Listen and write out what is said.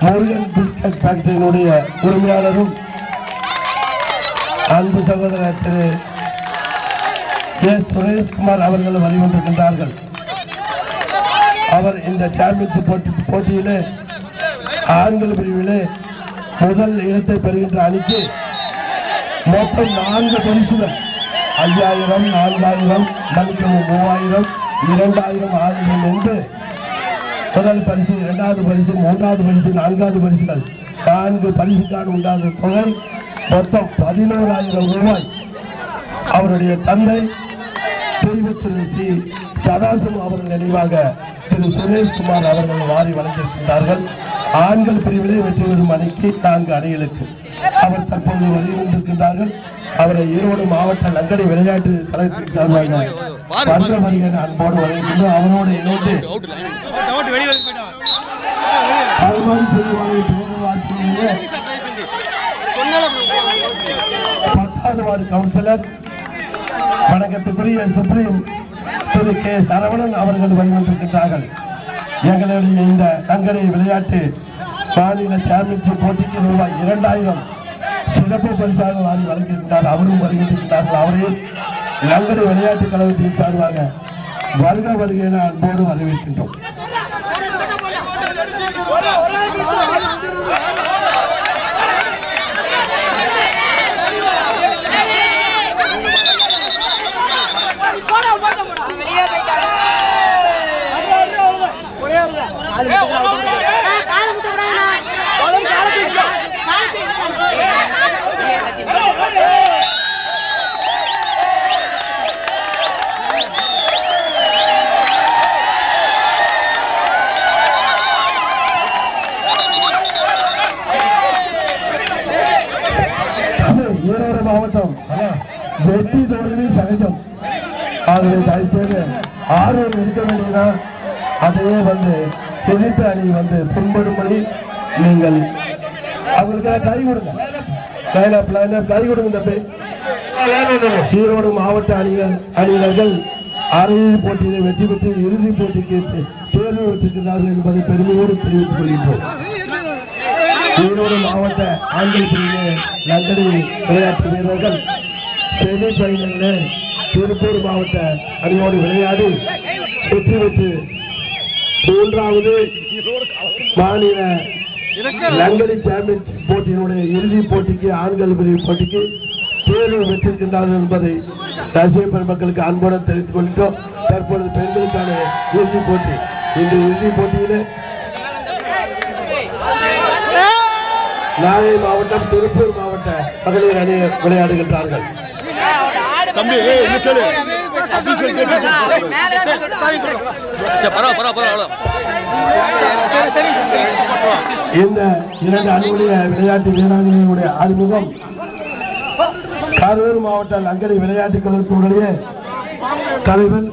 Murugan biscuit ஃபேக்டரியினுடைய உரிமையாளரும் அன்பு சகோதரர் திரு S Sureshkumar அவர்கள் வழிவந்திருக்கின்றார்கள். அவர் இந்த சாம்பியன்ஷிப் போட்டியிலே ஆண்கள் பிரிவிலே முதல் இடத்தை பெறுகின்ற அணிக்கு மொத்தம் 4 பரிசுகள் 5000, 4000, 3000, 2000, 1000 என்று முதல் பரிசு, 2வது பரிசு, 3வது பரிசு, 4வது பரிசுகள் 4 பரிசுக்கான உண்டான தொகை மொத்தம் 11,000 ரூபாய் அவருடைய தந்தை பிரிவு திரு சி சதாசிவம் அவர்கள் நினைவாக திரு சுரேஷ்குமார் அவர்கள் வாரி வழங்கியிருக்கின்றார்கள். ஆண்கள் பிரிவிலே வெற்றி பெறும் அணிக்கு 4 அணிகளுக்கு அவர் தற்போது வழிவந்திருக்கின்றார்கள். அவரை ஈரோடு மாவட்ட நங்கடை விளையாட்டு கழகத்தின் சார்பாக வருகிற அன்போடு வருகின்றோம். அவரோடு இணைந்து 10வது வார்டு கவுன்சிலர் வணக்கத்துக்குரிய சுப்ரீம் திரு கே சரவணன் அவர்கள் வழிவந்திருக்கின்றார்கள். எங்களுடைய இந்த நங்கடை விளையாட்டு மாநில சாம்பியன்ஷிப் போட்டிக்கு ரூபாய் 2000 சிறப்பு பரிசாக வாங்கி வழங்கியிருக்கிறார். அவரும் வருகின்றிருக்கிறார்கள். அவரையும் நங்கடை விளையாட்டு கழகத்தின் சார்பாக வருக என அன்போடு வரவேற்கின்றோம். ஈரோடு மாவட்டம் வெற்றி தோல்வி சகஜம். ஆகவே தயவுசெய்து ஆர்வம் இருக்க வேண்டியதா அதையே எதிர்த்து அணி புண்படும்படி நீங்கள் அவங்களுக்கு கை கொடுங்க. கை கொடுங்க. ஈரோடு மாவட்ட அணியினர்கள் அரையிறுதி போட்டியை வெற்றி பெற்று இறுதி போட்டிக்கு தேர்வு பெற்றிருக்கிறார்கள் என்பதை பெருமையோடு தெரிவித்துக் கொள்கின்றோம். ஈரோடு மாவட்ட ஆண்கள் பிரிவிலே நங்கடை விளையாட்டு வீரர்கள் செமி ஃபைனலில் திருப்பூர் மாவட்ட அணியோடு விளையாடி வெற்றி பெற்று 3வது மாநில நங்கடை சாம்பியன்ஷிப் போட்டியினுடைய இறுதி போட்டிக்கு ஆண்கள் பிரிவு போட்டிக்கு தேர்வு பெற்றிருக்கின்றார்கள் என்பதை ரசிக பெருமக்களுக்கு அன்புடன் தெரிவித்துக் கொள்கிறோம். தற்பொழுது பெண்களுக்கான இறுதி போட்டி. இந்த இறுதி போட்டியிலே நாகை மாவட்டம் திருப்பூர் மாவட்ட மகளிர் அணி விளையாடுகின்றார்கள். இந்த 2 அணியுடைய விளையாட்டு வீராங்கனையுடைய அறிமுகம் கரூர் மாவட்ட நங்கடை விளையாட்டுக் கழகத்தினுடைய தலைவர்